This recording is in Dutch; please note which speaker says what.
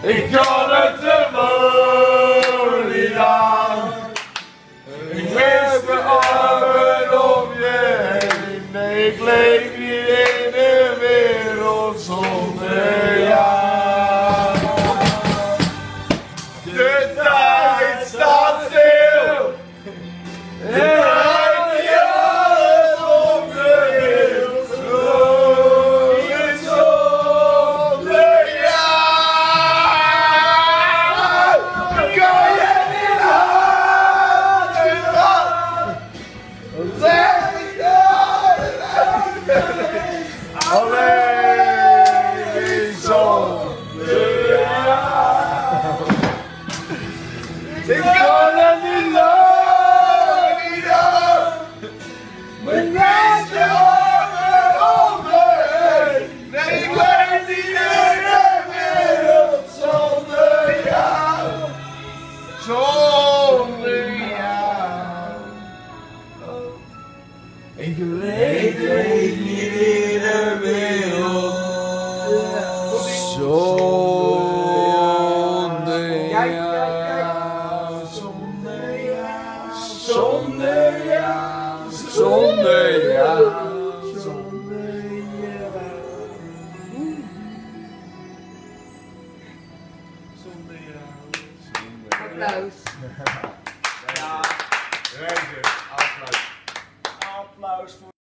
Speaker 1: Ik kan het gewoon niet aan. Ik wist de armen om je heen. Nee, ik leef hier in een wereld zonder jou. De tijd staat stil. En houdt die alles op de wereld. Gewoon zonder jou. Kan je niet laten gaan. Zeg ik alleen zonder jou. Ik kan het niet langer aan. Mijn meisje armen om me heen. Nee, ik leef niet in een wereld zonder jou. Zonder jou. Ik leef niet in een wereld zonder jou. Zonder jou, zonder jou, zonder jou. Zonder jou.
Speaker 2: Applaus.
Speaker 1: Ja, applaus. Applaus voor